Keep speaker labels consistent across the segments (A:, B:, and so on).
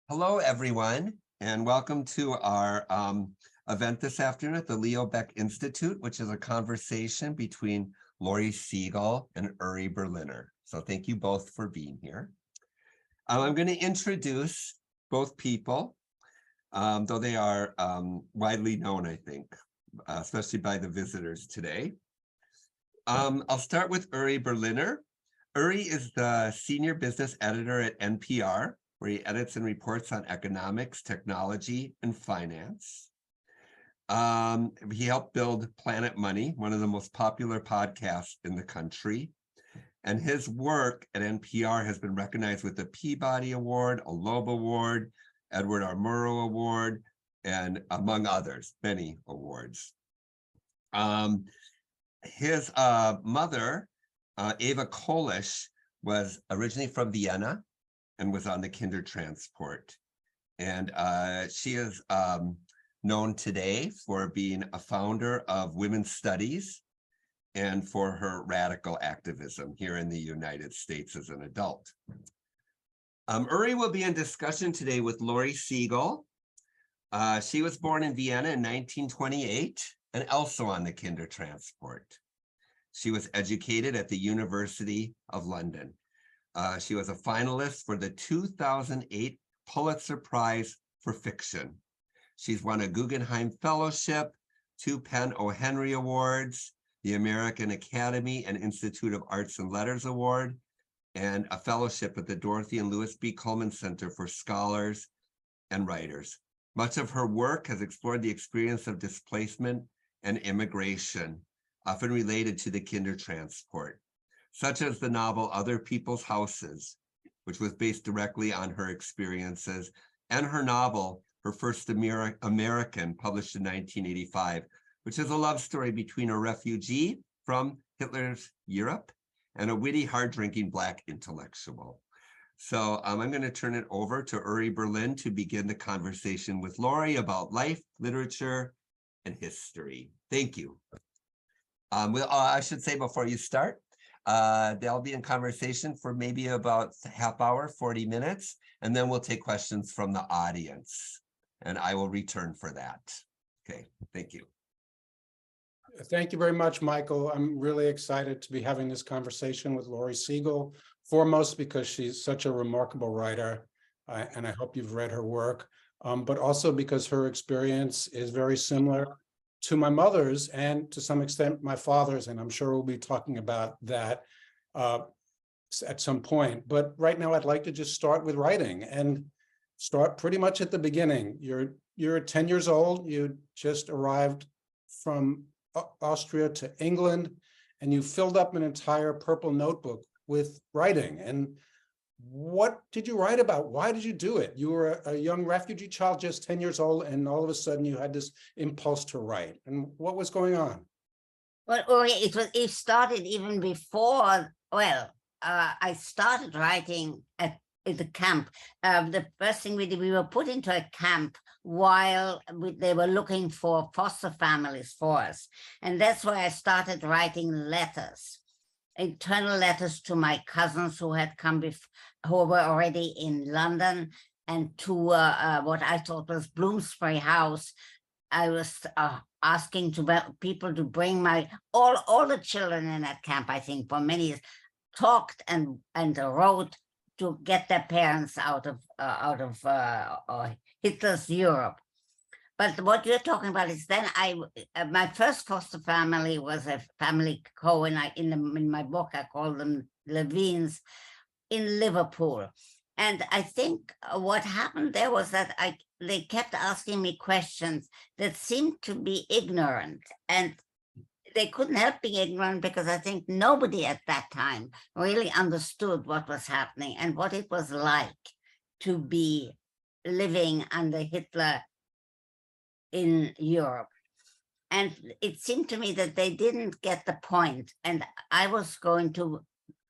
A: Hello, everyone, and welcome to our event this afternoon at the Leo Baeck Institute, which is a conversation between Uri Segal and Uri Berliner. So thank you both for being here. I'm going to introduce both people, though they are widely known, I think, especially by the visitors today. I'll start with Uri Berliner. Uri is the senior business editor at NPR, where he edits and reports on economics, technology, and finance. He helped build Planet Money, one of the most popular podcasts in the country. And his work at NPR has been recognized with the Peabody Award, a Loeb Award, Edward R. Murrow Award, and among others, many awards. His mother, Eva Kolisch, was originally from Vienna and was on the Kindertransport. And she is known today for being a founder of women's studies and for her radical activism here in the United States as an adult. Uri will be in discussion today with Uri Segal. She was born in Vienna in 1928 and also on the Kindertransport. She was educated at the University of London. She was a finalist for the 2008 Pulitzer Prize for Fiction. She's won a Guggenheim Fellowship, 2 Penn O. Henry Awards, the American Academy and Institute of Arts and Letters Award, and a fellowship at the Dorothy and Lewis B. Cullman Center for Scholars and Writers. Much of her work has explored the experience of displacement and immigration, often related to the Kindertransport, such as the novel Other People's Houses, which was based directly on her experiences, and her novel, Her First American, published in 1985, which is a love story between a refugee from Hitler's Europe and a witty, hard-drinking Black intellectual. So I'm going to turn it over to Uri Berlin to begin the conversation with Uri about life, literature, and history. Thank you. I should say before you start, they'll be in conversation for maybe about a half hour, 40 minutes, and then we'll take questions from the audience, and I will return for that. Okay, thank you.
B: Thank you very much, Michael. I'm really excited to be having this conversation with Uri Segal, foremost because she's such a remarkable writer, and I hope you've read her work, but also because her experience is very similar to my mother's and to some extent my father's, and I'm sure we'll be talking about that at some point. But right now I'd like to just start with writing and start pretty much at the beginning. You're 10 years old, you just arrived from Austria to England, and you filled up an entire purple notebook with writing. And what did you write about? Why did you do it? You were a young refugee child, just 10 years old, and all of a sudden you had this impulse to write. And what was going on?
C: Well, it started even before. Well, I started writing at the camp. The first thing we did, we were put into a camp while they were looking for foster families for us. And that's why I started writing letters. Internal letters to my cousins who had come who were already in London, and to what I thought was Bloomsbury House. I was asking people to bring all the children in that camp, I think for many years, talked and wrote to get their parents out of Hitler's Europe. But what you're talking about is then my first foster family was a family in my book, I call them Levines in Liverpool. And I think what happened there was that they kept asking me questions that seemed to be ignorant, and they couldn't help being ignorant because I think nobody at that time really understood what was happening and what it was like to be living under Hitler in Europe. And it seemed to me that they didn't get the point, and I was going to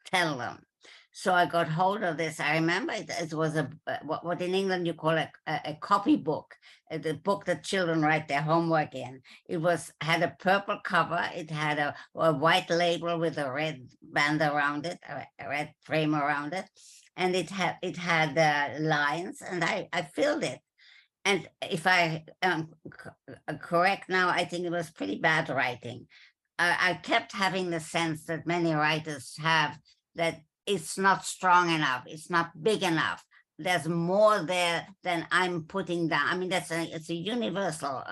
C: tell them. So I got hold of this. I remember it was what in England you call a copybook, the book that children write their homework in. It had a purple cover. It had a white label with a red band around it, a red frame around it. and it had lines, and I filled it. And if I am correct now, I think it was pretty bad writing. I kept having the sense that many writers have, that it's not strong enough, it's not big enough. There's more there than I'm putting down. I mean, it's a universal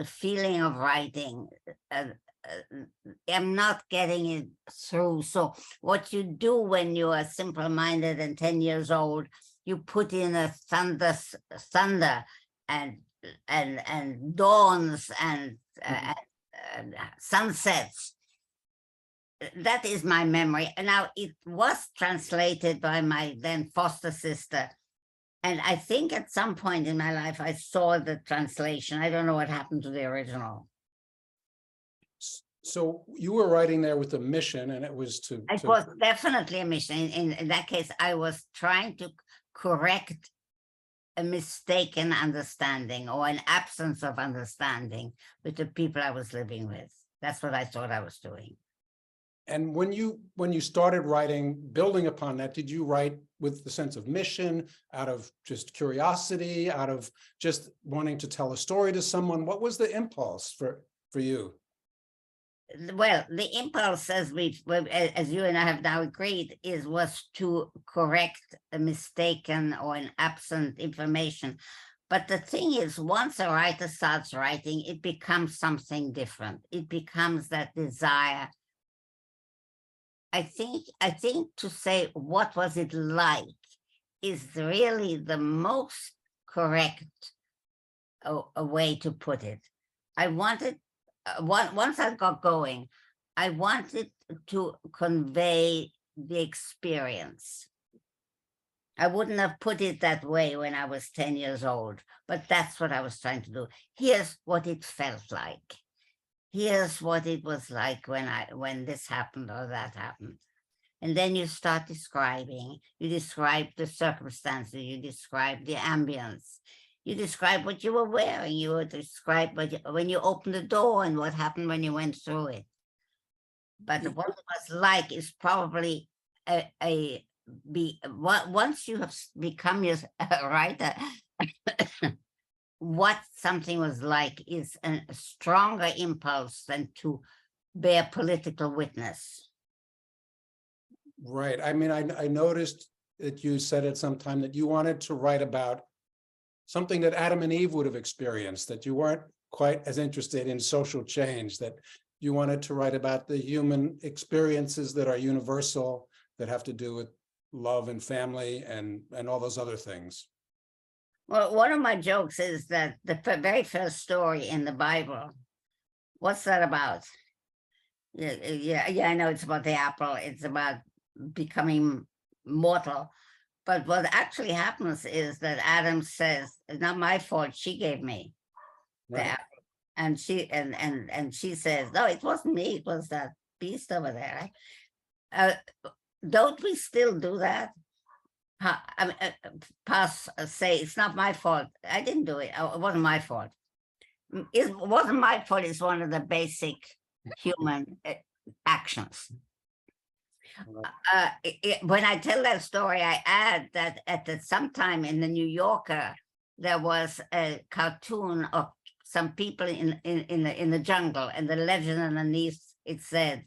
C: feeling of writing. I'm not getting it through. So what you do when you are simple-minded and 10 years old, you put in a thunder and dawns and sunsets. That is my memory. And now it was translated by my then foster sister. And I think at some point in my life, I saw the translation. I don't know what happened to the original.
B: So you were writing there with a mission, and it was to.
C: It was definitely a mission. In that case, I was trying to correct a mistaken understanding or an absence of understanding with the people I was living with. That's what I thought I was doing.
B: And when you started writing, building upon that, did you write with the sense of mission, out of just curiosity, out of just wanting to tell a story to someone? What was the impulse for you?
C: Well, the impulse, as you and I have now agreed, was to correct a mistaken or an absent information. But the thing is, once a writer starts writing, it becomes something different. It becomes that desire. I think to say what was it like is really the most correct a way to put it. I wanted. Once I got going, I wanted to convey the experience. I wouldn't have put it that way when I was 10 years old, but that's what I was trying to do. Here's what it felt like. Here's what it was like when this happened or that happened. And then you start describing. You describe the circumstances. You describe the ambience. You describe what you were wearing. You would describe when you opened the door and what happened when you went through it. But what it was like is probably once you have become a writer, what something was like is a stronger impulse than to bear political witness.
B: Right. I mean, I noticed that you said at some time that you wanted to write about something that Adam and Eve would have experienced, that you weren't quite as interested in social change, that you wanted to write about the human experiences that are universal, that have to do with love and family and all those other things.
C: Well, one of my jokes is that the very first story in the Bible, what's that about? Yeah, I know it's about the apple. It's about becoming mortal. But what actually happens is that Adam says, "It's not my fault. She gave me the apple," and she says, "No, it wasn't me. It was that beast over there." Don't we still do that? Say it's not my fault. I didn't do it. It wasn't my fault. It wasn't my fault. It's one of the basic human actions. When I tell that story, I add that at some time in the New Yorker, there was a cartoon of some people in the jungle, and the legend underneath it said,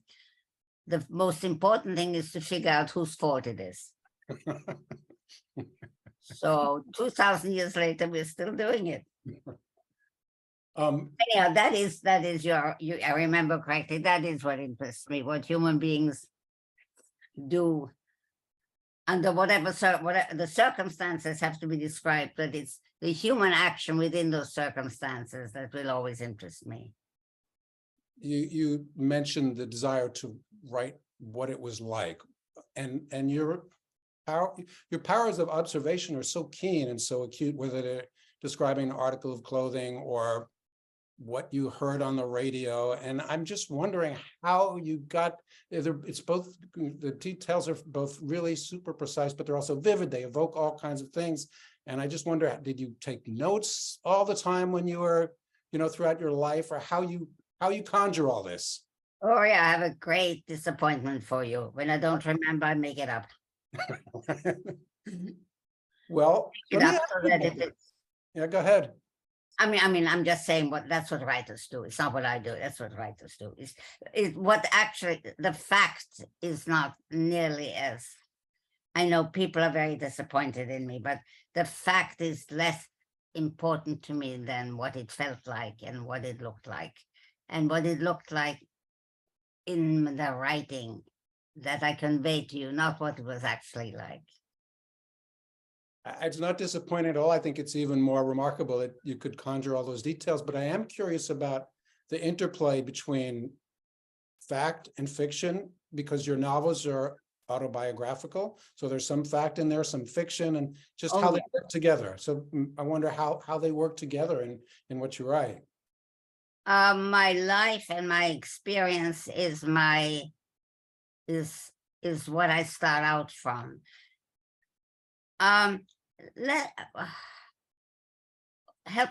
C: "The most important thing is to figure out whose fault it is." So 2,000 years later, we're still doing it. Anyhow, that is I remember correctly. That is what interests me. What human beings do under whatever the circumstances have to be described, but it's the human action within those circumstances that will always interest me.
B: You mentioned the desire to write what it was like, and your powers of observation are so keen and so acute, whether they're describing an article of clothing or what you heard on the radio. And I'm just wondering how you got, it's both, the details are both really super precise, but they're also vivid. They evoke all kinds of things. And I just wonder, did you take notes all the time when you were, throughout your life, or how you conjure all this?
C: Oh yeah, I have a great disappointment for you. When I don't remember, I make it up.
B: Well, let me
C: Enough
B: ask
C: so
B: you
C: that
B: about
C: if
B: this.
C: it's,
B: Yeah, go ahead.
C: I'm just saying that's what writers do. It's not what I do. That's what writers do. It's what actually the fact is not nearly as, I know people are very disappointed in me, but the fact is less important to me than what it felt like and what it looked like. And what it looked like in the writing that I conveyed to you, not what it was actually like.
B: It's not disappointing at all. I think it's even more remarkable that you could conjure all those details, but I am curious about the interplay between fact and fiction, because your novels are autobiographical. So there's some fact in there, some fiction, and just how they work together. So I wonder how they work together in what you write.
C: My life and my experience is what I start out from. Help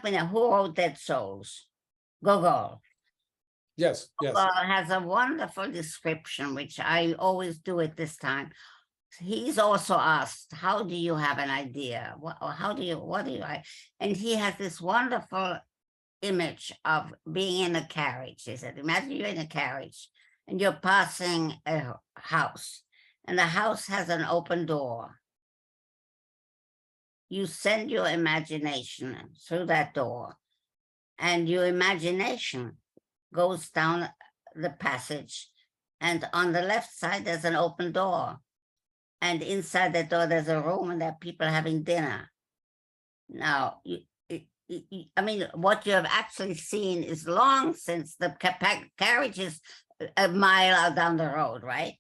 C: me now. Who wrote Dead Souls? Gogol.
B: Yes.
C: Gogol has a wonderful description, which I always do at this time. He's also asked, "How do you have an idea? What do you?" And he has this wonderful image of being in a carriage. He said, "Imagine you're in a carriage and you're passing a house, and the house has an open door. You send your imagination through that door, and your imagination goes down the passage, and on the left side there's an open door, and inside the door there's a room and there are people having dinner. Now, I mean, what you have actually seen is long since the carriage is a mile out down the road, right?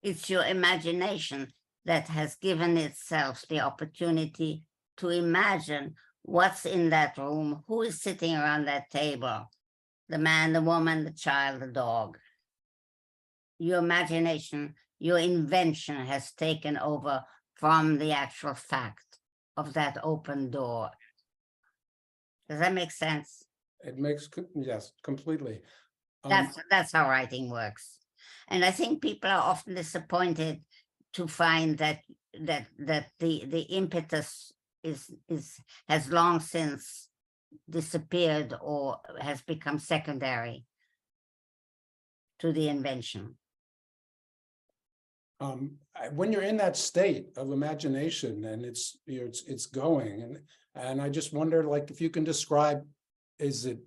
C: It's your imagination that has given itself the opportunity to imagine what's in that room, who is sitting around that table, the man, the woman, the child, the dog. Your imagination, your invention has taken over from the actual fact of that open door. Does that make sense?
B: It makes, yes, completely.
C: That's how writing works. And I think people are often disappointed to find that the impetus has long since disappeared or has become secondary to the invention.
B: When you're in that state of imagination and it's going, and I just wonder, like, if you can describe, is it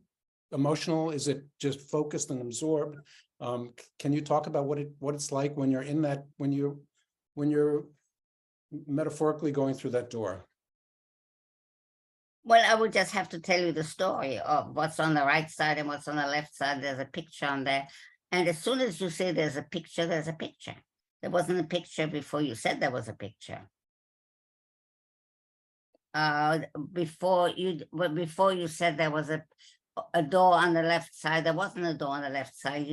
B: emotional? Is it just focused and absorbed? Can you talk about what it's like when you're in that, when you're metaphorically going through that door?
C: Well, I would just have to tell you the story of what's on the right side and what's on the left side. There's a picture on there. And as soon as you say there's a picture, there's a picture. There wasn't a picture before you said there was a picture. Before you said there was a door on the left side, there wasn't a door on the left side.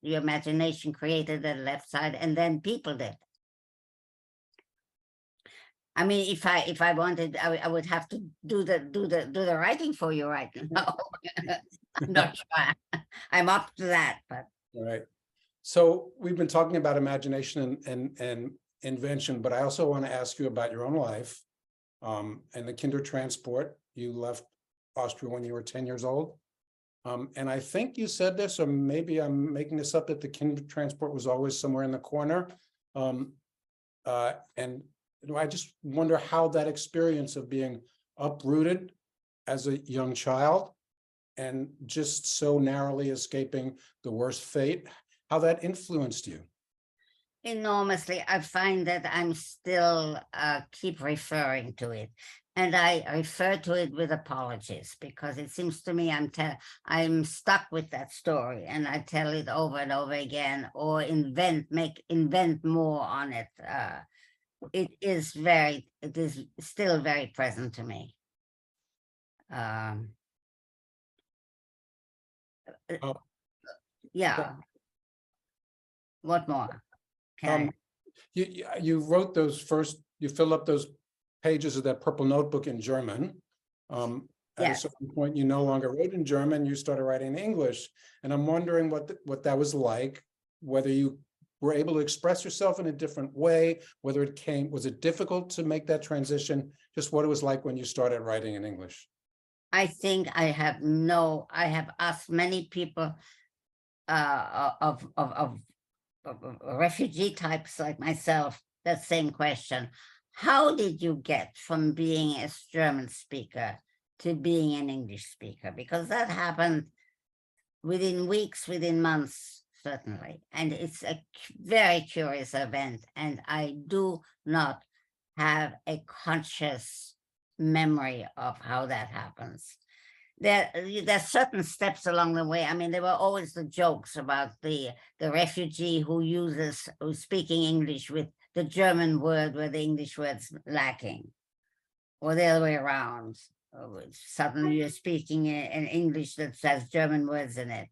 C: Your imagination created the left side, and then people did. I mean, if I wanted, I would have to do the writing for you right now. I'm not sure. I'm up to that, but.
B: All right. So we've been talking about imagination and invention, but I also want to ask you about your own life. And the Kindertransport, you left Austria when you were 10 years old. And I think you said this, or maybe I'm making this up, that the Kindertransport was always somewhere in the corner. And I just wonder how that experience of being uprooted as a young child and just so narrowly escaping the worst fate, how that influenced you.
C: Enormously. I find that I'm still keep referring to it, and I refer to it with apologies, because it seems to me I'm stuck with that story, and I tell it over and over again, or invent more on it. It is still very present to me. Yeah. What more?
B: You wrote those first, you filled up those pages of that purple notebook in German. At a certain point, you no longer wrote in German, you started writing in English. And I'm wondering what that was like, whether you were able to express yourself in a different way, whether was it difficult to make that transition, just what it was like when you started writing in English?
C: I think I have asked many people of refugee types like myself that same question. How did you get from being a German speaker to being an English speaker? Because that happened within weeks, within months, certainly. And it's a very curious event. And I do not have a conscious memory of how that happens. There's certain steps along the way. I mean, there were always the jokes about the refugee who's speaking English with the German word where the English word's lacking, or the other way around. Suddenly you're speaking in English that has German words in it.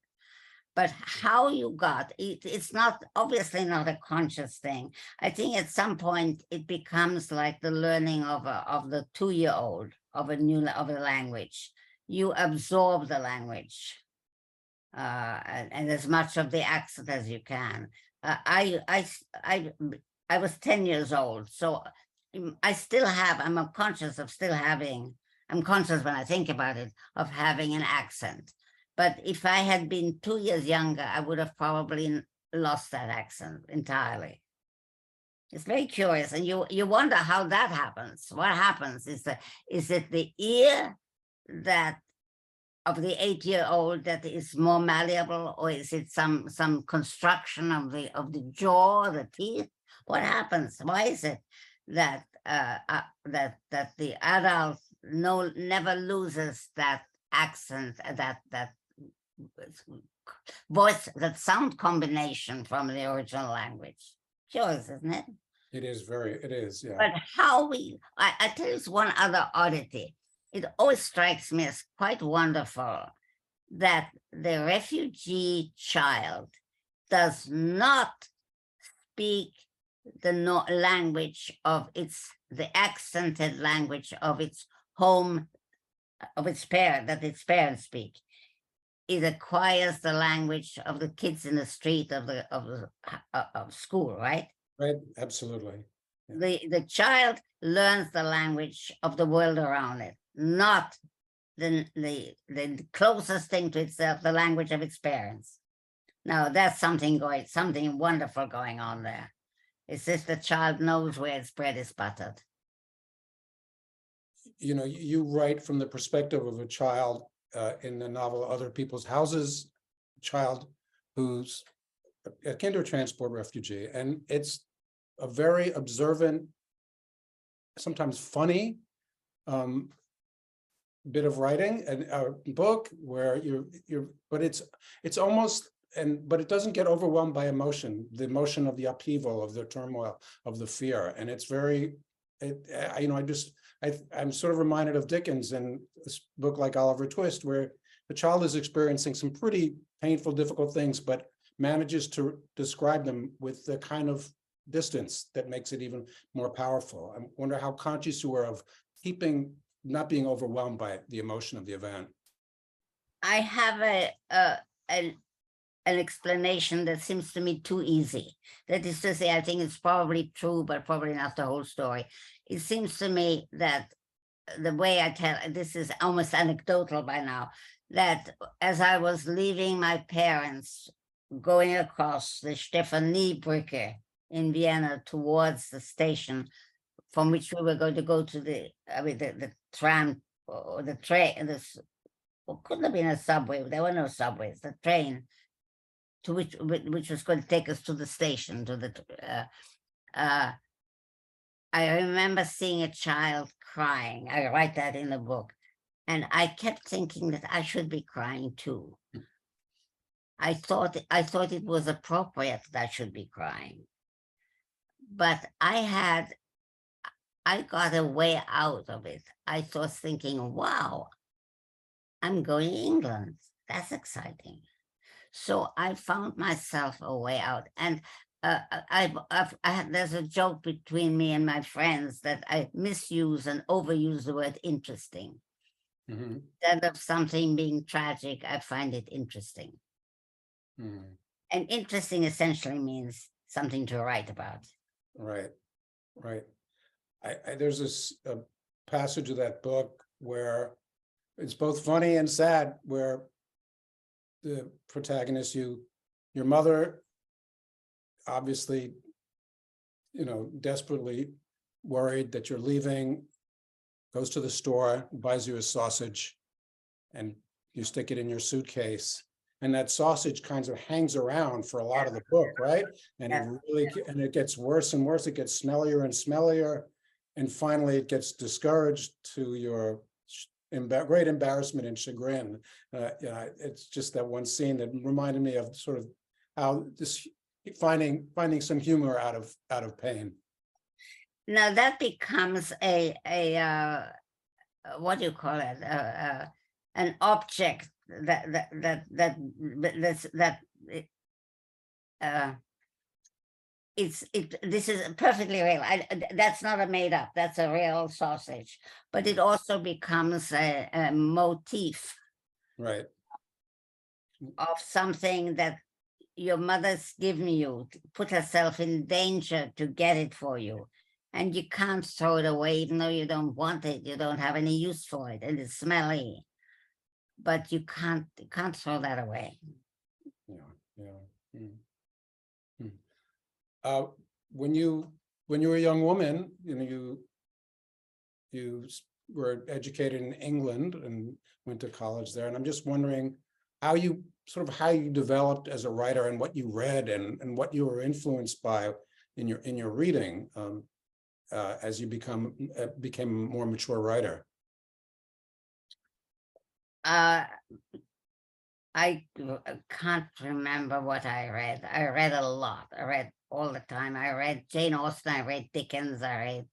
C: But how you got it's not obviously not a conscious thing. I think at some point it becomes like the learning of the 2-year-old of a language. You absorb the language and as much of the accent as you can. I was 10 years old, so I'm conscious of still having. I'm conscious when I think about it of having an accent. But if I had been 2 years younger, I would have probably lost that accent entirely. It's very curious, and you wonder how that happens. What happens is it the ear that of the 8-year-old that is more malleable, or is it some construction of the jaw, the teeth? What happens? Why is it that that the adult never loses that accent, that voice, that sound combination from the original language? Curious, isn't it?
B: It is, yeah.
C: But I tell you one other oddity. It always strikes me as quite wonderful that the refugee child does not speak the language of the accented language of its home, of its parents speak. It acquires the language of the kids in the street of school, right?
B: Right, absolutely.
C: The child learns the language of the world around it, not the closest thing to itself, the language of its parents. Now that's something wonderful going on there. It's just the child knows where its bread is buttered.
B: You know, you write from the perspective of a child in the novel Other People's Houses, a child who's a Kindertransport refugee, and it's a very observant, sometimes funny bit of writing, and a book where but it's almost, but it doesn't get overwhelmed by emotion, the emotion of the upheaval, of the turmoil, of the fear, and it's very, I'm sort of reminded of Dickens in this book like Oliver Twist, where the child is experiencing some pretty painful, difficult things, but manages to describe them with the kind of distance that makes it even more powerful. I wonder how conscious you are of not being overwhelmed by the emotion of the event.
C: I have an explanation that seems to me too easy. That is to say, I think it's probably true, but probably not the whole story. It seems to me that the way I tell, this is almost anecdotal by now, that as I was leaving my parents, going across the Stephaniebrücke in Vienna towards the station from which we were going to go to the tram or the train, couldn't have been a subway, there were no subways, the train to which was going to take us to the station, I remember seeing a child crying. I write that in the book. And I kept thinking that I should be crying too. I thought it was appropriate that I should be crying. But I got a way out of it. I was thinking, wow, I'm going to England. That's exciting. So I found myself a way out. And there's a joke between me and my friends that I misuse and overuse the word interesting. Mm-hmm. Instead of something being tragic, I find it interesting. Mm-hmm. And interesting essentially means something to write about.
B: Right, right. There's this passage of that book where it's both funny and sad, where the protagonist, your mother, obviously, desperately worried that you're leaving, goes to the store, buys you a sausage, and you stick it in your suitcase. And that sausage kind of hangs around for a lot of the book, right? And it gets worse and worse. It gets smellier and smellier. And finally, it gets discouraged to your great embarrassment and chagrin. It's just that one scene that reminded me of sort of how this finding some humor out of pain.
C: Now that becomes a what do you call it? An object this is perfectly real. That's not a made up, that's a real sausage, but it also becomes a motif,
B: right,
C: of something that your mother's given you, put herself in danger to get it for you, and you can't throw it away even though you don't want it, you don't have any use for it, and it's smelly, but you can't throw that away.
B: When you were a young woman, you were educated in England and went to college there, and I'm just wondering how you developed as a writer, and what you read, and what you were influenced by in your reading as you became a more mature writer.
C: I can't remember what I read. I read a lot. I read all the time. I read Jane Austen. I read Dickens. I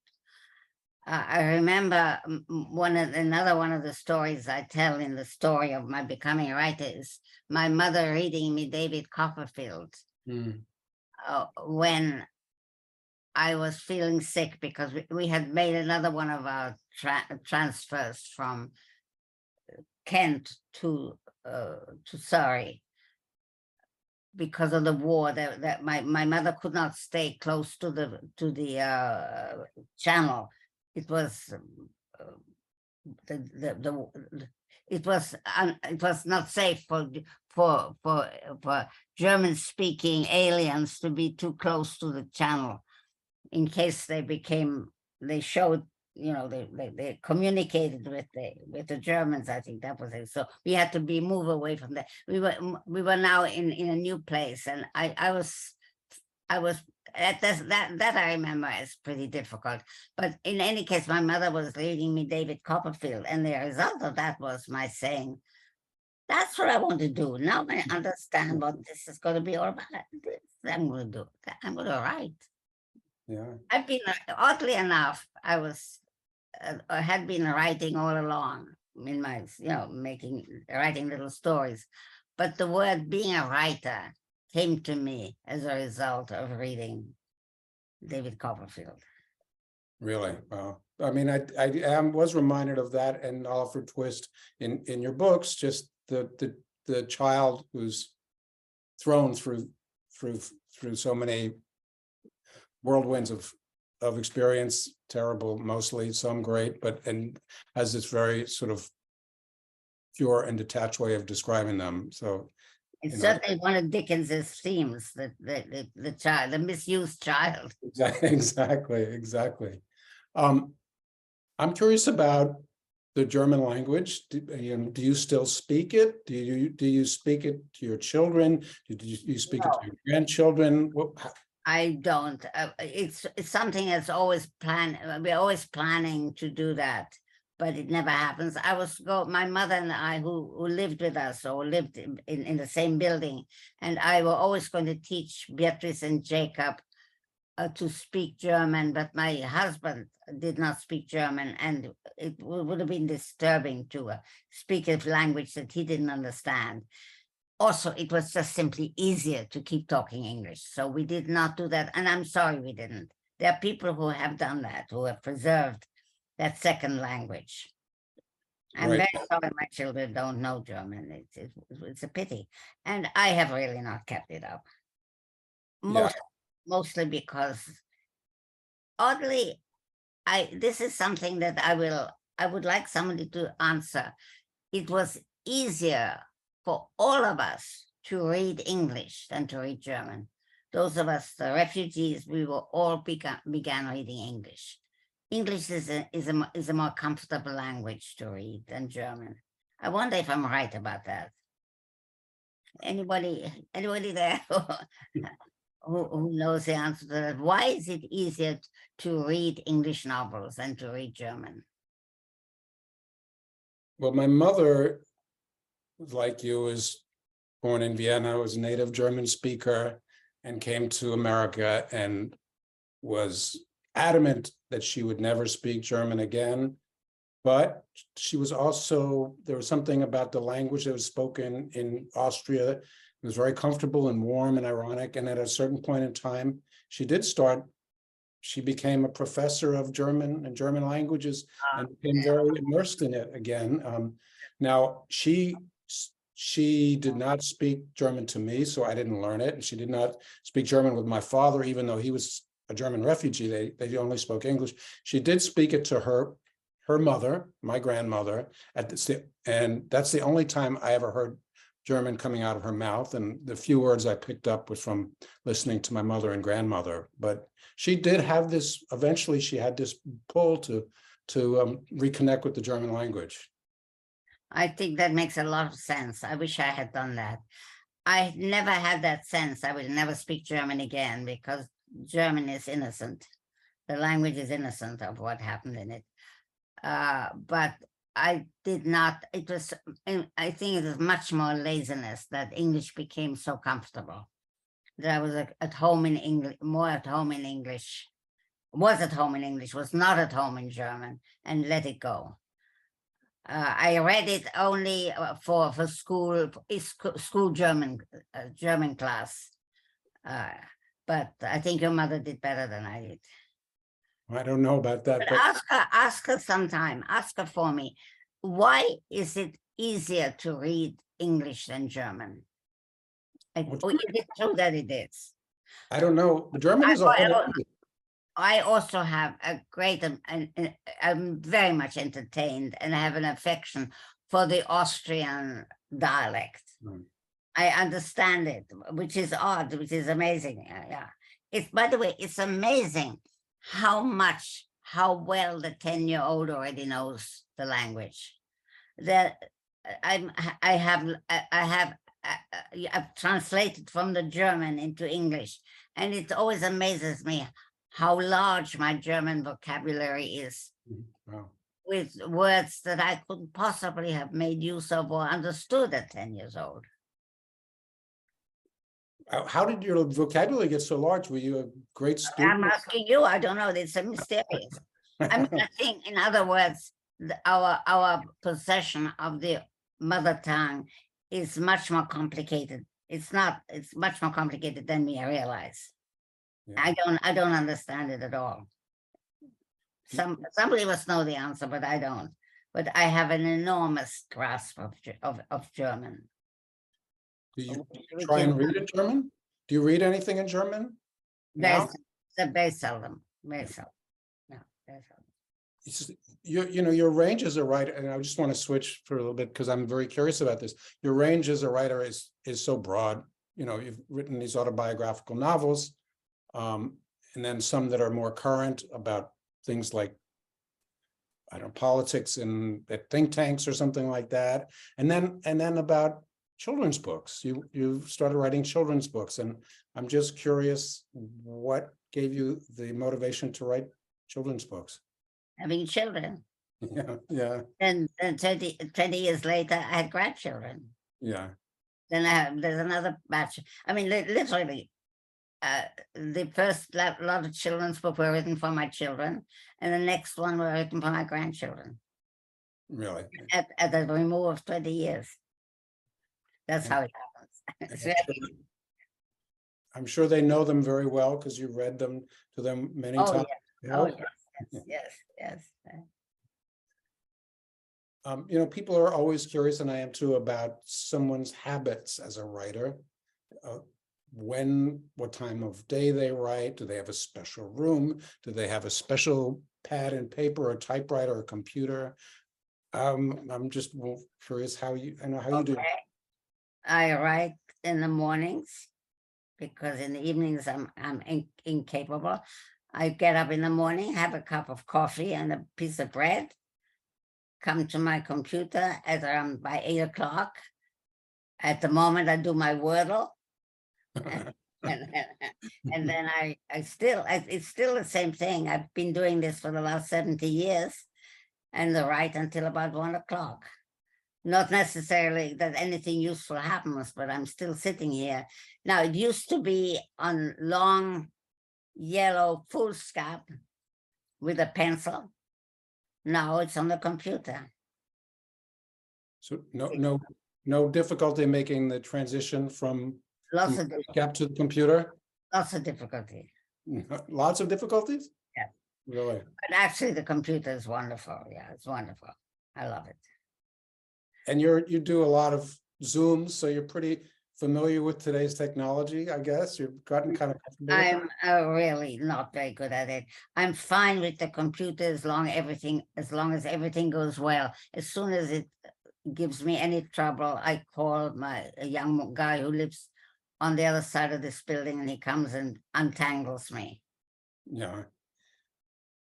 C: remember another one of the stories I tell in the story of my becoming a writer is my mother reading me David Copperfield when I was feeling sick, because we had made another one of our transfers from Kent to Surrey because of the war. That my mother could not stay close to the channel. It was it was not safe for German speaking aliens to be too close to the channel, in case they showed, they communicated with the Germans. I think that was it. So we had to move away from that. We were now in a new place, and I was that I remember as pretty difficult. But in any case, my mother was reading me David Copperfield, and the result of that was my saying, "That's what I want to do. Now I understand what this is going to be all about. I'm going to do. I'm going to write."
B: Yeah,
C: I've been, oddly enough, I had been writing all along in my, writing little stories, but the word being a writer came to me as a result of reading David Copperfield.
B: really. Wow. I mean, I was reminded of that and Oliver Twist in your books, just the child who's thrown through so many whirlwinds of experience, terrible mostly, some great, and has this very sort of pure and detached way of describing them. So
C: it's certainly one of Dickens's themes, the child, the misused child.
B: Exactly. I'm curious about the German language. Do you still speak it? Do you speak it to your children? Do you speak it to your grandchildren?
C: I don't. It's something that's always planned. We're always planning to do that, but it never happens. My mother and I, who lived with us or lived in the same building, and I were always going to teach Beatrice and Jacob to speak German, but my husband did not speak German, and it would have been disturbing to speak a language that he didn't understand. Also, it was just simply easier to keep talking English. So we did not do that. And I'm sorry we didn't. There are people who have done that, who have preserved that second language. I'm very sorry my children don't know German. It's a pity. And I have really not kept it up. mostly because oddly, this is something that I would like somebody to answer. It was easier for all of us to read English than to read German. Those of us, the refugees, we were all began reading English. English is a more comfortable language to read than German. I wonder if I'm right about that. Anybody there who knows the answer to that? Why is it easier to read English novels than to read German?
B: Well, my mother, like you, was born in Vienna, was a native German speaker, and came to America and was adamant that she would never speak German again. But she was also, there was something about the language that was spoken in Austria. It was very comfortable and warm and ironic. And at a certain point in time, she became a professor of German and German languages and became very immersed in it again. Now, she did not speak German to me, so I didn't learn it. And she did not speak German with my father, even though he was a German refugee. They only spoke English. She did speak it to her mother, my grandmother, and that's the only time I ever heard German coming out of her mouth. And the few words I picked up was from listening to my mother and grandmother. But she did have this, eventually she had this pull to reconnect with the German language.
C: I think that makes a lot of sense. I wish I had done that. I never had that sense. I would never speak German again because German is innocent. The language is innocent of what happened in it. But I did not, I think it was much more laziness that English became so comfortable. That I was at home in English, more at home in English, was at home in English, was not at home in German, and let it go. I read it only for school German class. But I think your mother did better than I did.
B: I don't know about that,
C: but ask her sometime. Ask her for me. Why is it easier to read English than German? Or is it true that it is?
B: I don't know. German is a whole language.
C: I also have a great, I'm very much entertained and I have an affection for the Austrian dialect. I understand it, which is odd, which is amazing. Yeah. By the way, it's amazing how well the 10-year-old already knows the language. That I've translated from the German into English, and it always amazes me how large my German vocabulary is.
B: Wow.
C: With words that I couldn't possibly have made use of or understood at 10 years old.
B: How did your vocabulary get so large? Were you a great student?
C: I'm asking you, I don't know, it's a mysterious. I mean, I think, in other words, our possession of the mother tongue is much more complicated. It's much more complicated than we realize. Yeah. I don't understand it at all. Somebody must know the answer, but I don't. But I have an enormous grasp of German.
B: Do you try and read in German? Do you read anything in German?
C: Very seldom. Very seldom. No, very seldom.
B: Your range as a writer, and I just want to switch for a little bit because I'm very curious about this. Your range as a writer is so broad. You've written these autobiographical novels, and then some that are more current about things like, I don't know, politics and at think tanks or something like that, and then about children's books. You've started writing children's books, and I'm just curious what gave you the motivation to write children's books?
C: Having children.
B: Yeah.
C: And 20 years later, I had grandchildren.
B: Yeah.
C: Then there's another batch. I mean, literally, the first lot of children's books were written for my children, and the next one were written for my grandchildren.
B: Really?
C: At a remove of 20 years. That's how it happens.
B: I'm sure they know them very well because you read them to them many times.
C: Yeah. Oh, yes.
B: People are always curious, and I am too, about someone's habits as a writer. what time of day they write? Do they have a special room? Do they have a special pad and paper or typewriter or computer? I'm just curious how you do.
C: Okay. I write in the mornings because in the evenings I'm incapable. I get up in the morning, have a cup of coffee and a piece of bread, come to my computer at around by 8 o'clock. At the moment, I do my Wordle, and, and then it's still the same thing. I've been doing this for the last 70 years, and I write until about 1 o'clock. Not necessarily that anything useful happens, but I'm still sitting here. Now, it used to be on long yellow foolscap with a pencil. Now it's on the computer.
B: So no difficulty making the transition from
C: Lots of
B: foolscap to the computer?
C: lots of difficulty.
B: Lots of difficulties?
C: Yeah.
B: Really?
C: But actually, the computer is wonderful. Yeah, it's wonderful. I love it.
B: And you do a lot of Zooms, so you're pretty familiar with today's technology, I guess. You've gotten kind of comfortable with it?
C: I'm really not very good at it. I'm fine with the computer as long as everything goes well. As soon as it gives me any trouble, I call a young guy who lives on the other side of this building, and he comes and untangles me.
B: Yeah.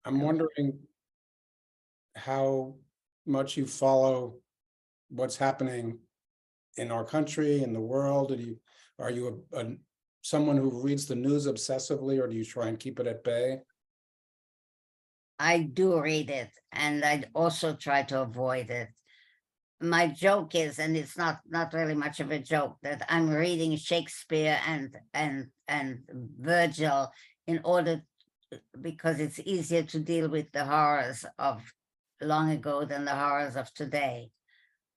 B: I'm wondering how much you follow what's happening in our country, in the world. Are you someone who reads the news obsessively, or do you try and keep it at bay?
C: I do read it, and I also try to avoid it. My joke is, and it's not really much of a joke, that I'm reading Shakespeare and Virgil in order because it's easier to deal with the horrors of long ago than the horrors of today.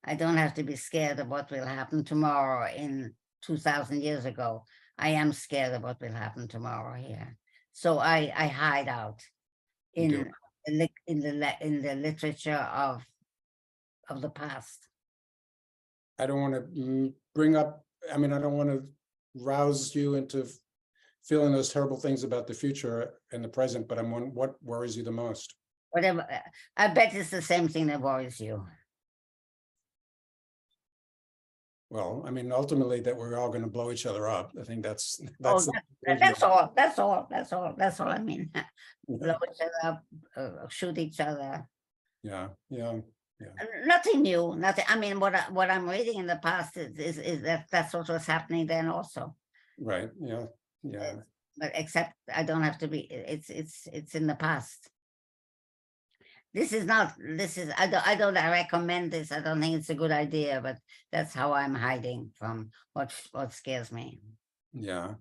C: I don't have to be scared of what will happen tomorrow in 2,000 years ago. I am scared of what will happen tomorrow here. So I hide out in the literature of the past.
B: I don't want to I don't want to rouse you into feeling those terrible things about the future and the present, but I'm wondering what worries you the most?
C: Whatever, I bet it's the same thing that worries you.
B: Well, I mean, ultimately that we're all going to blow each other up. I think that's
C: That's all. That's all I mean. Blow each other up, shoot each other.
B: Yeah.
C: Nothing new. Nothing. I mean, what I'm reading in the past is that's what was happening then also.
B: Right. Yeah.
C: But except I don't have to be. It's in the past. I don't recommend this. I don't think it's a good idea, but that's how I'm hiding from what scares me.
B: Yeah.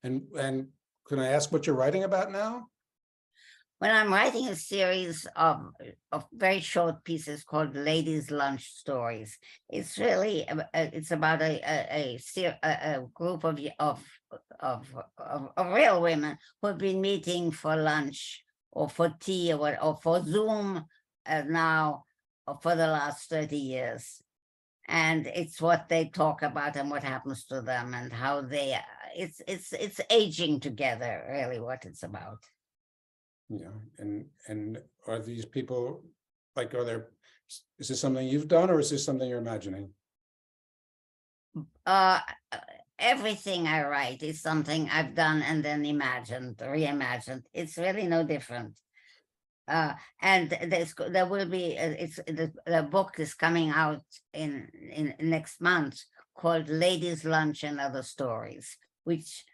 B: And can I ask what you're writing about now?
C: When I'm writing a series of very short pieces called Ladies' Lunch Stories, it's really it's about a group of real women who have been meeting for lunch or for tea or for Zoom now for the last 30 years. And it's what they talk about and what happens to them and how it's aging together, really what it's about.
B: Yeah. And are these people is this something you've done, or is this something you're imagining?
C: Everything I write is something I've done and then reimagined. It's really no different. And there will be the book is coming out in next month called Ladies' Lunch and Other Stories, which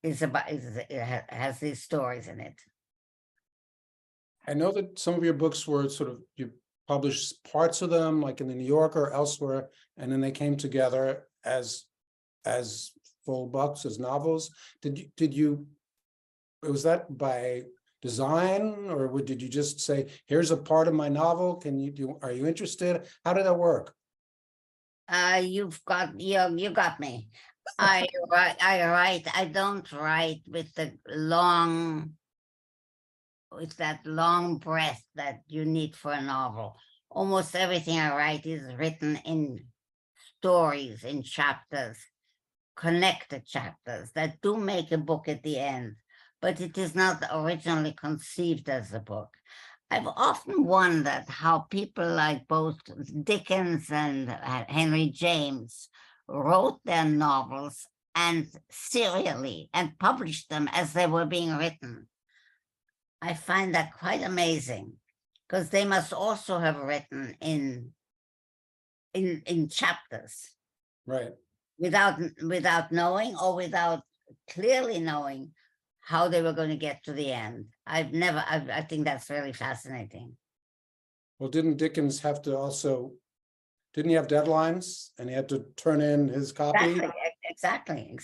C: has these stories in it.
B: I know that some of your books were you published parts of them, like in the New Yorker or elsewhere, and then they came together as full books, as novels. Was that by design, or did you just say, here's a part of my novel, are you interested? How did that work?
C: You got me. I write. I don't write with that long breath that you need for a novel. Almost everything I write is written in stories, in chapters. connected chapters that do make a book at the end, but it is not originally conceived as a book. I've often wondered how people like both Dickens and Henry James wrote their novels and serially and published them as they were being written. I find that quite amazing, because they must also have written in chapters.
B: Right.
C: Without knowing, or without clearly knowing how they were going to get to the end. I think that's really fascinating.
B: Well, didn't Dickens have to also, didn't he have deadlines and he had to turn in his copy?
C: Exactly.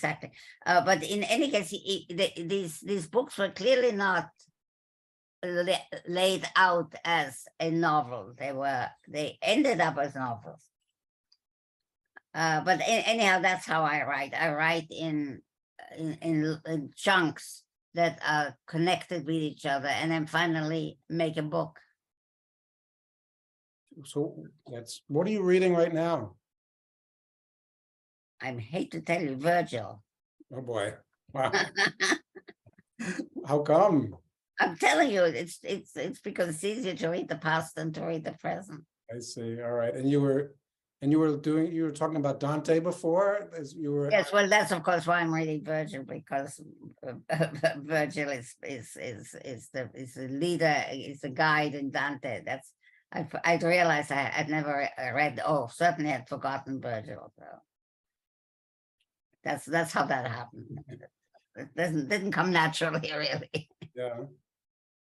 C: But in any case, these books were clearly not laid out as a novel. They ended up as novels. But anyhow, that's how I write. I write in chunks that are connected with each other, and then finally make a book.
B: So what are you reading right now?
C: I hate to tell you, Virgil.
B: Oh boy. Wow. How come?
C: I'm telling you, it's because it's easier to read the past than to read the present.
B: I see. All right. And you were talking about Dante before, as you were.
C: Yes, well, that's of course why I'm reading Virgil, because Virgil is the leader, is the guide in Dante. That's I'd realized I'd never read. Oh, certainly had forgotten Virgil. So that's how that happened. It didn't come naturally, really.
B: Yeah.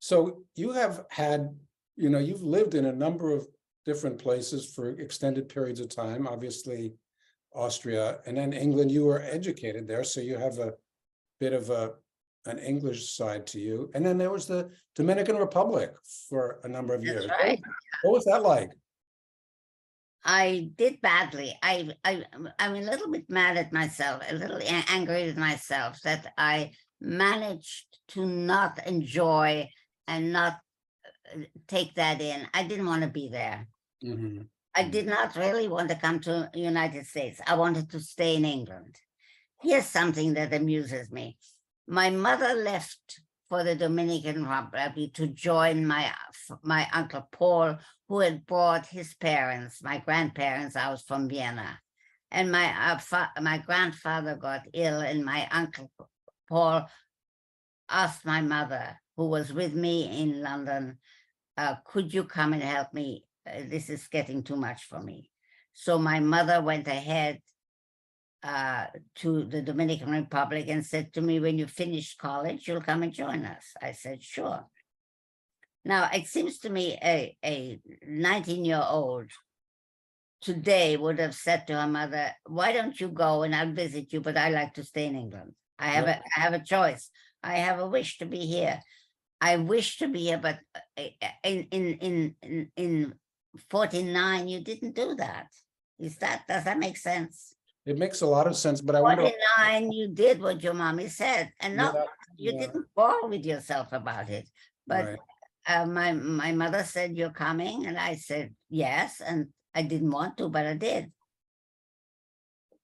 B: So you have had, you've lived in a number of different places for extended periods of time, obviously Austria, and then England. You were educated there, so you have a bit of an English side to you. And then there was the Dominican Republic for a number of years.
C: That's right.
B: What was that like?
C: I did badly. I'm a little bit mad at myself, a little angry with myself that I managed to not enjoy and not take that in. I didn't want to be there.
B: Mm-hmm.
C: I did not really want to come to the United States. I wanted to stay in England. Here's something that amuses me. My mother left for the Dominican Republic to join my Uncle Paul, who had brought his parents, my grandparents. I was from Vienna. And my grandfather got ill, and my Uncle Paul asked my mother, who was with me in London, could you come and help me? This is getting too much for me. So my mother went ahead to the Dominican Republic and said to me, when you finish college, you'll come and join us. I said, sure. Now, it seems to me a 19-year-old today would have said to her mother, why don't you go and I'll visit you, but I like to stay in England. I have a choice. I have a wish to be here. I wish to be here, but in 49, you didn't do that. Does that make sense?
B: It makes a lot of sense, but I wonder.
C: 49, you did what your mommy said, and you didn't quarrel with yourself about it. But right. My mother said, you're coming, and I said yes, and I didn't want to, but I did.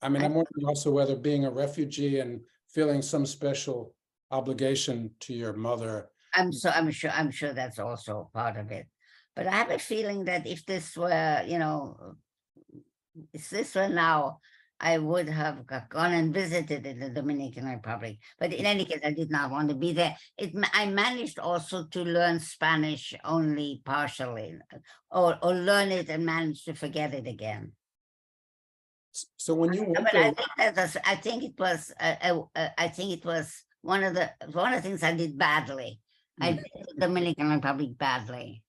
B: I'm wondering also whether being a refugee and feeling some special obligation to your mother.
C: I'm sure that's also part of it. But I have a feeling that if this were now, I would have gone and visited in the Dominican Republic. But in any case, I did not want to be there. I managed also to learn Spanish only partially, or learn it and manage to forget it again.
B: So when you went
C: there, I think it was one of the things I did badly. I did the Dominican Republic badly.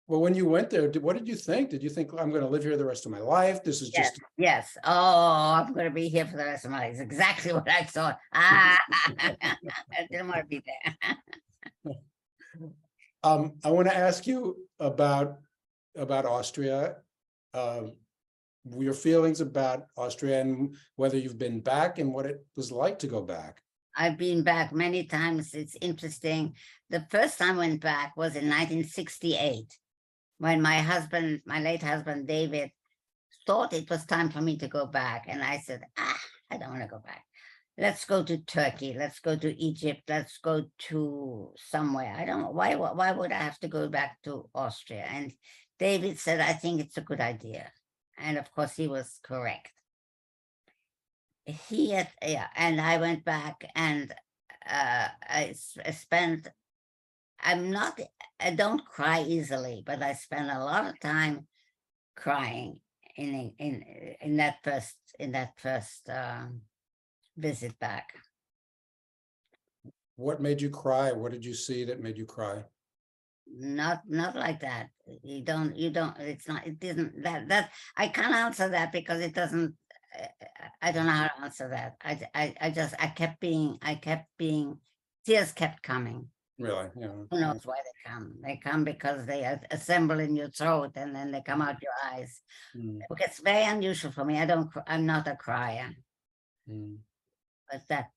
B: Well, when you went there, what did you think? Did you think, I'm going to live here the rest of my life? This is just...
C: Yes. Oh, I'm going to be here for the rest of my life. It's exactly what I thought. I didn't want to be there.
B: I want to ask you about Austria, your feelings about Austria, and whether you've been back and what it was like to go back.
C: I've been back many times. It's interesting. The first time I went back was in 1968. When my late husband, David, thought it was time for me to go back. And I said, I don't want to go back. Let's go to Turkey. Let's go to Egypt. Let's go to somewhere. I don't know. Why would I have to go back to Austria? And David said, I think it's a good idea. And of course, he was correct. And I went back and I spent, I don't cry easily, but I spent a lot of time crying in that first visit back.
B: What made you cry? What did you see that made you cry?
C: Not like that. You don't, it isn't that I can't answer that because it doesn't, I don't know how to answer that. I kept being, tears kept coming.
B: Really? Yeah.
C: Who knows why they come? They come because they assemble in your throat and then they come out your eyes.
B: Mm.
C: It's very unusual for me. I'm not a crier.
B: Mm.
C: But that.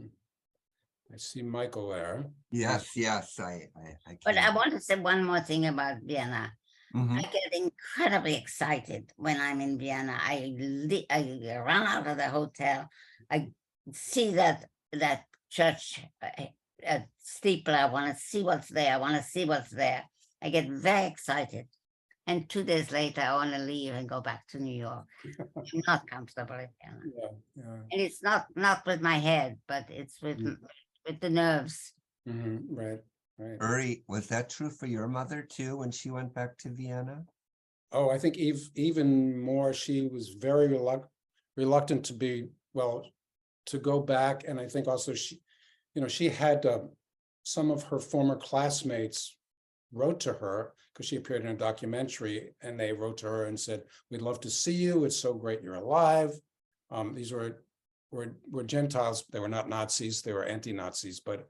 B: I see Michael there.
A: Yes, yes.
C: But I
A: can.
C: want to say one more thing about Vienna.
A: Mhm.
C: I get incredibly excited when I'm in Vienna. I run out of the hotel. I see that church steeple. I want to see what's there. I get very excited. And 2 days later, I want to leave and go back to New York. I'm not comfortable in Vienna.
B: Yeah.
C: And it's not with my head, but it's with the nerves.
B: Mm-hmm. Right.
A: Uri, was that true for your mother too when she went back to Vienna?
B: Oh, I think even more, she was very reluctant to go back. And I think also she had some of her former classmates wrote to her because she appeared in a documentary, and they wrote to her and said, "We'd love to see you. It's so great you're alive." These were Gentiles. They were not Nazis. They were anti-Nazis. But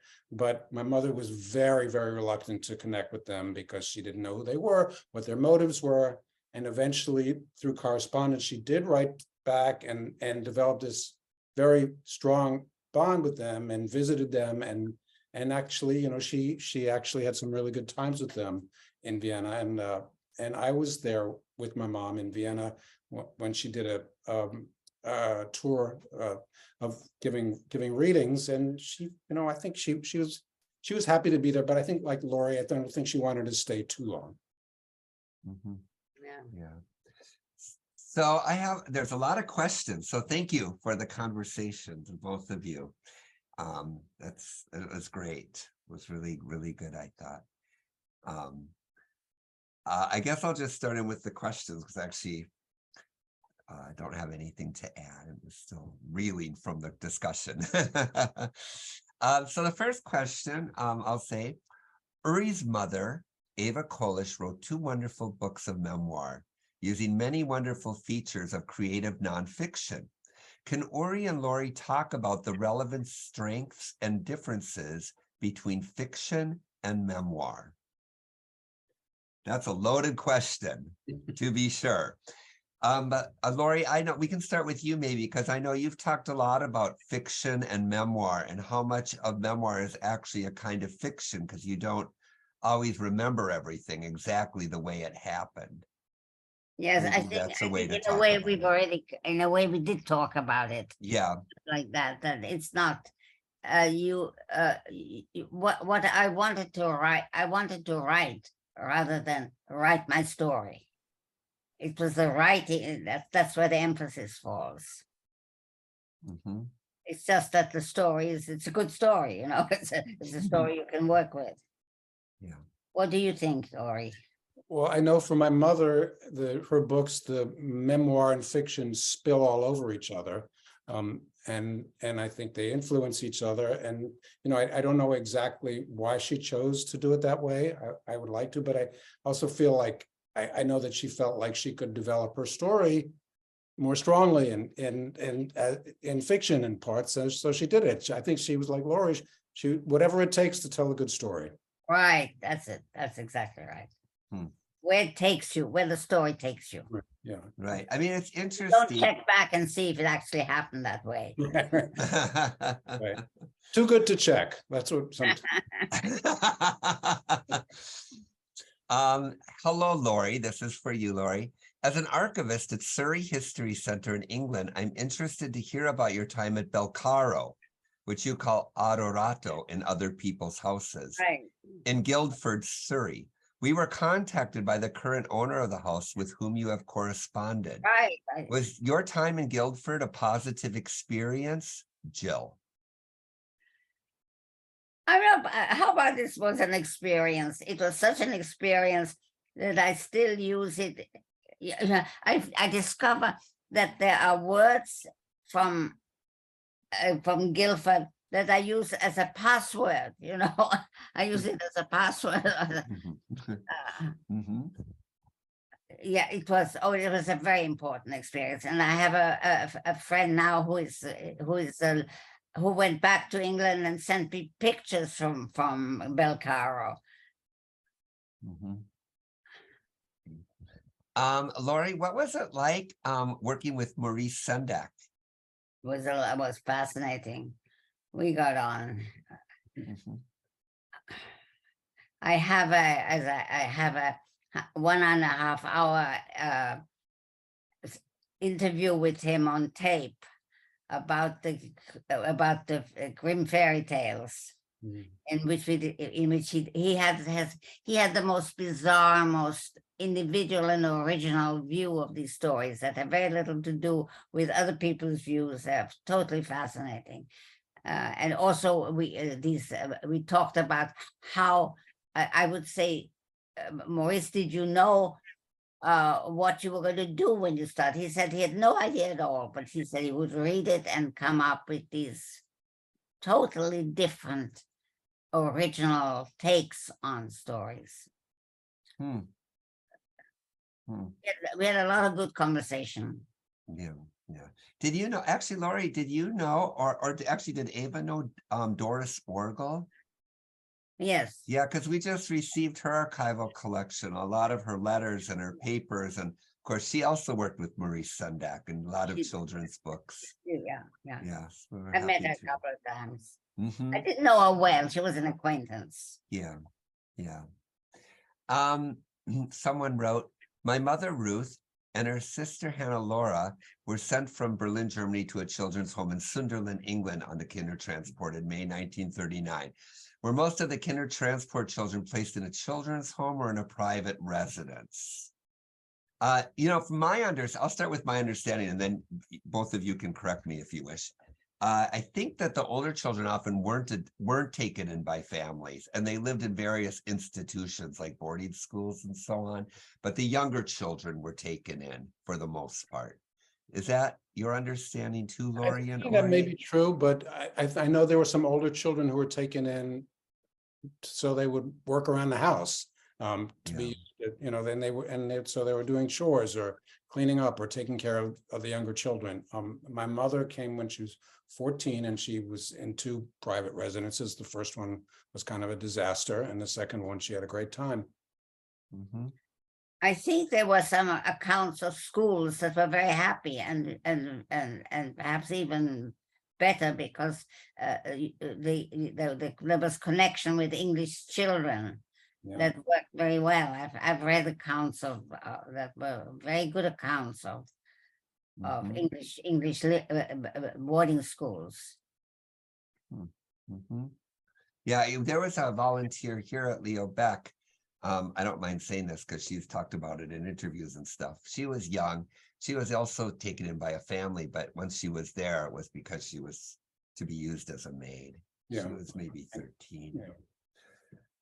B: my mother was very, very reluctant to connect with them because she didn't know who they were, what their motives were. And eventually, through correspondence, she did write back and developed this very strong bond with them and visited them. And actually, she actually had some really good times with them in Vienna. And I was there with my mom in Vienna when she did a tour of giving readings, and she, I think she was happy to be there. But I think, like Lori, I don't think she wanted to stay too long.
A: Mm-hmm.
C: Yeah.
A: So there's a lot of questions. So thank you for the conversation to both of you. It was great. It was really, really good, I thought. I guess I'll just start in with the questions because actually I don't have anything to add. I'm still reeling from the discussion. So the first question, I'll say, Uri's mother, Eva Kolish, wrote 2 wonderful books of memoir using many wonderful features of creative nonfiction. Can Uri and Lori talk about the relevant strengths and differences between fiction and memoir? That's a loaded question, to be sure. But Lori, I know we can start with you maybe, because I know you've talked a lot about fiction and memoir and how much of memoir is actually a kind of fiction because you don't always remember everything exactly the way it happened.
C: Yes,
A: Maybe
C: I think,
A: that's a way to
C: in
A: talk
C: a way
A: about it.
C: in a way we did talk about it.
A: Yeah.
C: Like that it's not what I wanted to write rather than write my story. It was the writing, that's where the emphasis falls.
A: Mm-hmm.
C: It's just that the story it's a good story, it's a story you can work with.
A: Yeah.
C: What do you think, Uri?
B: Well, I know from my mother, her books, the memoir and fiction spill all over each other. And I think they influence each other. And, I don't know exactly why she chose to do it that way. I would like to, but I also feel like I know that she felt like she could develop her story more strongly in fiction in parts. So she did it. I think she was like Lori, whatever it takes to tell a good story.
C: Right. That's it. That's exactly right. Where it takes you, where the story takes you.
B: Yeah.
A: Right. I mean, it's interesting.
C: Don't check back and see if it actually happened that way.
B: Right. Too good to check. That's what sometimes.
A: Hello, Lori. This is for you, Lori. As an archivist at Surrey History Centre in England, I'm interested to hear about your time at Belcaro, which you call Adorato in other people's houses,
C: Right.
A: in Guildford, Surrey. We were contacted by the current owner of the house with whom you have corresponded.
C: Right.
A: Was your time in Guildford a positive experience, Jill?
C: I don't know, how about this was an experience? It was such an experience that I still use it. I discover that there are words from Guildford that I use as a password. I use it as a password. Yeah, it was a very important experience, and I have a friend now who went back to England and sent me pictures from Belcaro.
A: Lori, what was it like working with Maurice Sendak?
C: It was fascinating. We got on. I have a 1.5 hour interview with him on tape about the Grimm fairy tales, in which he had the most bizarre, most individual and original view of these stories that have very little to do with other people's views. They're totally fascinating. And also we talked about how I would say, Maurice, did you know what you were going to do when you start? He said he had no idea at all, but he said he would read it and come up with these totally different original takes on stories. We had a lot of good conversation.
A: Yeah. Did you know, actually, Lori, did you know, or actually did Ava know Doris Orgel?
C: Yes.
A: Yeah, because we just received her archival collection, a lot of her letters and her papers. And of course, she also worked with Maurice Sendak in a lot of children's books.
C: Yeah.
A: Yes.
C: I met her a couple of times. I didn't know her well. She was an acquaintance.
A: Yeah. Someone wrote, my mother, Ruth, and her sister, Hannah Laura, were sent from Berlin, Germany to a children's home in Sunderland, England on the Kindertransport in May 1939. Were most of the Kindertransport children placed in a children's home or in a private residence? From I'll start with my understanding, and then both of you can correct me if you wish. I think that the older children often weren't taken in by families, and they lived in various institutions like boarding schools and so on. But the younger children were taken in for the most part. Is that your understanding too, Lori?
B: I think that may be true, but I know there were some older children who were taken in so they would work around the house to be, then they were, so they were doing chores or cleaning up or taking care of the younger children. My mother came when she was 14 and she was in 2 private residences. The first one was kind of a disaster, and the second one she had a great time.
C: I think there were some accounts of schools that were very happy and perhaps even better because there was connection with English children that worked very well. I've read accounts of that were very good accounts of English boarding schools.
A: Yeah, there was a volunteer here at Leo Beck. I don't mind saying this because she's talked about it in interviews and stuff. She was young. She was also taken in by a family, but once she was there, it was because she was to be used as a maid. She was maybe 13.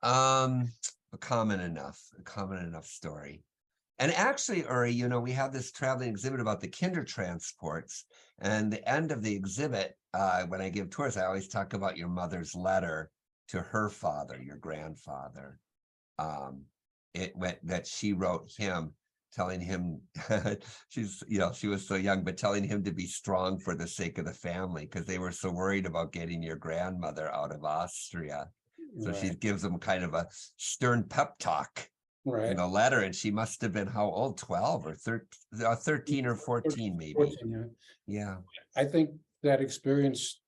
A: A common enough story. And actually, Uri, we have this traveling exhibit about the Kindertransports, and the end of the exhibit, when I give tours, I always talk about your mother's letter to her father, your grandfather. That she wrote him, telling him she was so young, but telling him to be strong for the sake of the family because they were so worried about getting your grandmother out of Austria. So she gives him kind of a stern pep talk in the letter, and she must have been how old? 12 or 13 or 14 maybe.
B: 14,
A: yeah.
B: I think that experience,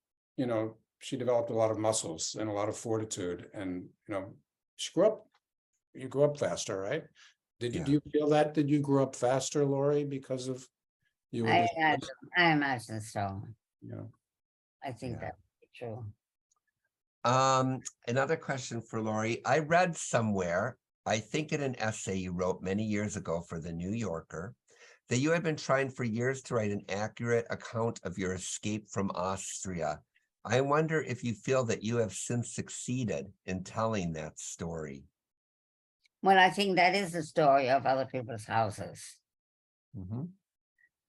B: she developed a lot of muscles and a lot of fortitude, and she grew up you grew up faster, right? Did you,
A: Yeah.
B: do you feel that? Did you grow up faster, Lori, because of you were displaced?
C: I imagine so.
B: You know?
C: I think
A: Yeah.
C: that's true.
A: Another question for Lori. I read somewhere, I think in an essay you wrote many years ago for the New Yorker, that you had been trying for years to write an accurate account of your escape from Austria. I wonder if you feel that you have since succeeded in telling that story.
C: Well, I think that is the story of other people's houses.
A: Mm-hmm.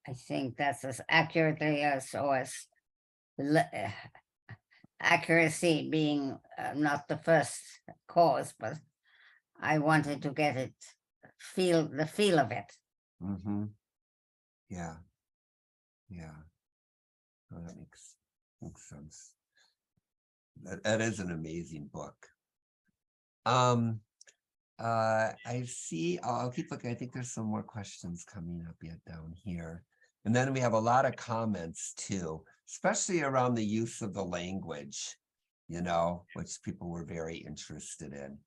C: I think that's as accurately as, or as accuracy being not the first cause, but I wanted to get it, the feel of it.
A: Mm-hmm. Yeah. Yeah. Oh, that makes sense. That is an amazing book. I see, I'll keep looking. I think there's some more questions coming up yet down here. And then we have a lot of comments too, especially around the use of the language, you know, which people were very interested in.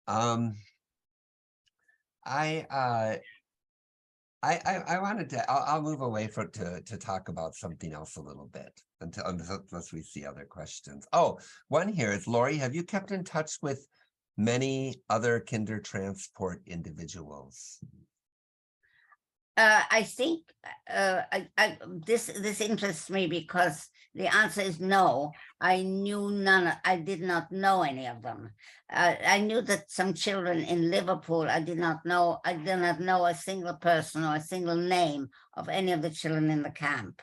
A: I wanted to, I'll move away to talk about something else a little bit unless we see other questions. Oh, one here is, Lori, have you kept in touch with many other Kindertransport individuals?
C: I think this interests me because the answer is no. I knew none. I did not know any of them. I knew that some children in Liverpool. I did not know. I did not know a single person or a single name of any of the children in the camp.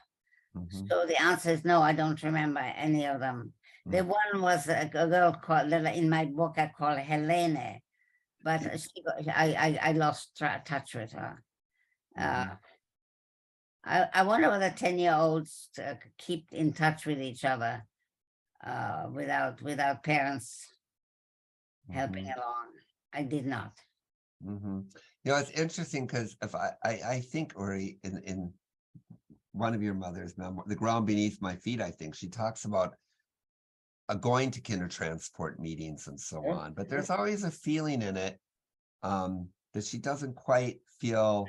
A: Mhm.
C: So the answer is no. I don't remember any of them. The one was a girl called, in my book I call Helene, but I lost touch with her. I wonder whether 10-year-olds keep in touch with each other without parents helping along. I did not.
A: You know, it's interesting because if I think, Uri, in one of your mother's memoir, The Ground Beneath My Feet, I think she talks about going to Kindertransport meetings and so on, but there's always a feeling in it that she doesn't quite feel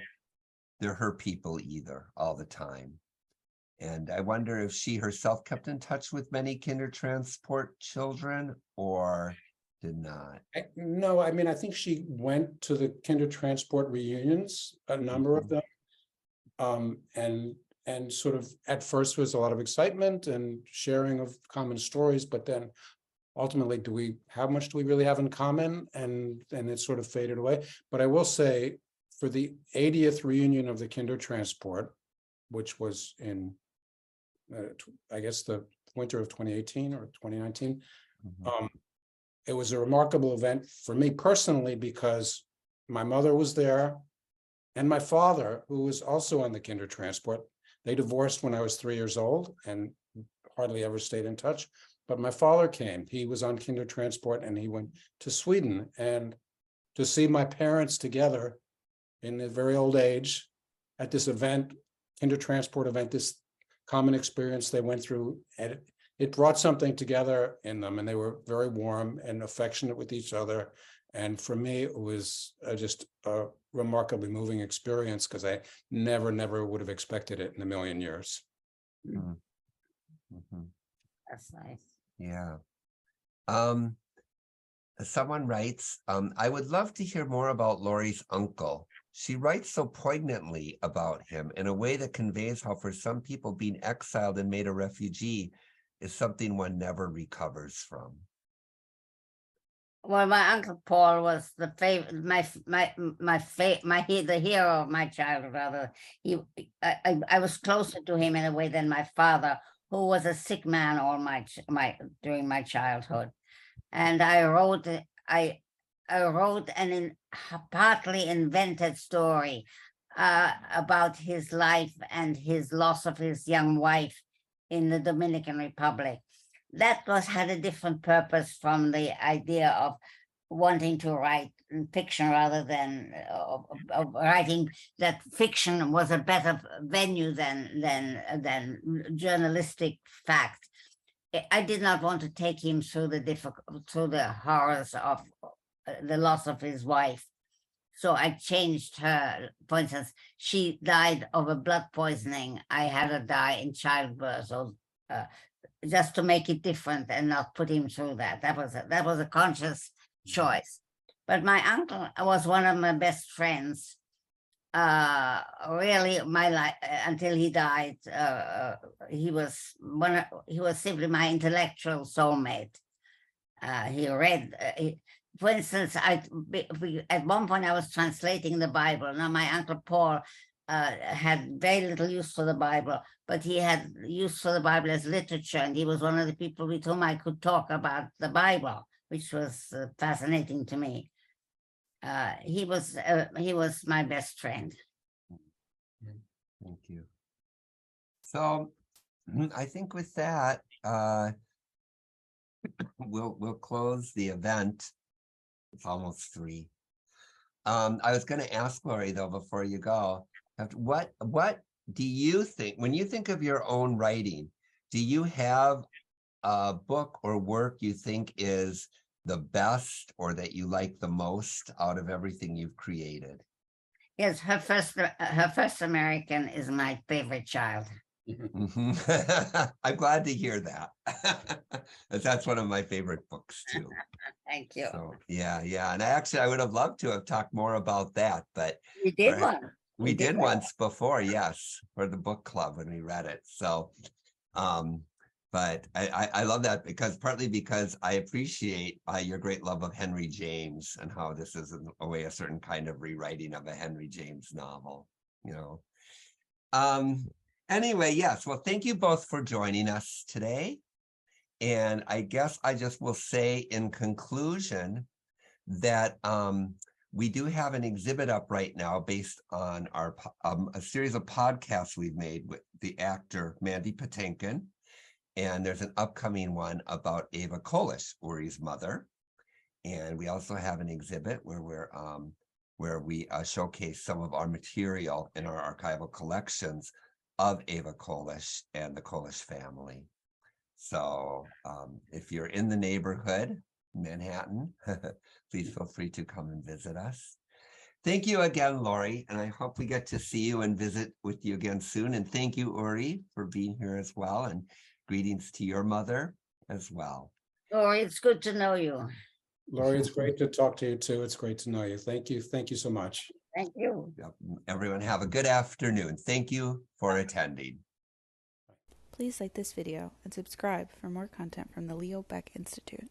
A: they're her people either all the time. And I wonder if she herself kept in touch with many Kindertransport children or did not.
B: No, I mean, I think she went to the Kindertransport reunions, a number of them. And sort of at first was a lot of excitement and sharing of common stories, but then ultimately, how much do we really have in common? And it sort of faded away. But I will say, for the 80th reunion of the Kindertransport, which was in, I guess, the winter of 2018 or 2019, it was a remarkable event for me personally because my mother was there and my father, who was also on the Kindertransport. They divorced when I was 3 years old and hardly ever stayed in touch. But my father came. He was on Kindertransport and he went to Sweden. And to see my parents together in their very old age at this event, Kindertransport event, this common experience they went through, and it brought something together in them, and they were very warm and affectionate with each other. And for me, it was just a remarkably moving experience because I never would have expected it in a million years.
C: That's nice.
A: Yeah. Someone writes, I would love to hear more about Lori's uncle. She writes so poignantly about him in a way that conveys how for some people being exiled and made a refugee is something one never recovers from.
C: Well, my Uncle Paul was the favorite, the hero of my childhood. Rather, I was closer to him in a way than my father, who was a sick man all during my childhood. And I wrote an partly invented story about his life and his loss of his young wife in the Dominican Republic. That had a different purpose from the idea of wanting to write fiction rather than of writing that fiction was a better venue than journalistic fact. I did not want to take him through the horrors of the loss of his wife. So I changed her. For instance, she died of a blood poisoning. I had her die in childbirth, or just to make it different and not put him through that. That was a conscious choice. But my uncle was one of my best friends. Really, my life until he died. He was simply my intellectual soulmate. He read. For instance, at one point I was translating the Bible. Now my Uncle Paul had very little use for the Bible, but he had use for the Bible as literature, and he was one of the people with whom I could talk about the Bible, which was fascinating to me. He was my best friend.
A: Thank you. So I think with that, we'll close the event. It's almost 3. I was going to ask Lori, though, before you go, what do you think, when you think of your own writing, do you have a book or work you think is the best or that you like the most out of everything you've created?
C: Yes, her first American is my favorite child.
A: I'm glad to hear that. That's one of my favorite books too.
C: Thank you.
A: So yeah. And I would have loved to have talked more about that, but
C: we did one.
A: We did once before, yes, for the book club when we read it. So but I love that partly because I appreciate your great love of Henry James and how this is in a way a certain kind of rewriting of a Henry James novel, you know. Anyway, yes, well, thank you both for joining us today. And I guess I just will say in conclusion that we do have an exhibit up right now based on our a series of podcasts we've made with the actor Mandy Patinkin. And there's an upcoming one about Eva Kolish, Uri's mother. And we also have an exhibit where we showcase some of our material in our archival collections of Eva Kolish and the Kolish family. So if you're in the neighborhood, Manhattan, please feel free to come and visit us. Thank you again, Lori, and I hope we get to see you and visit with you again soon. And thank you, Uri, for being here as well. And greetings to your mother as well.
C: Lori, it's good to know you.
B: Lori, it's great to talk to you too. It's great to know you. Thank you. Thank you so much.
C: Thank you.
A: Yep. Everyone have a good afternoon. Thank you for attending.
D: Please like this video and subscribe for more content from the Leo Baeck Institute.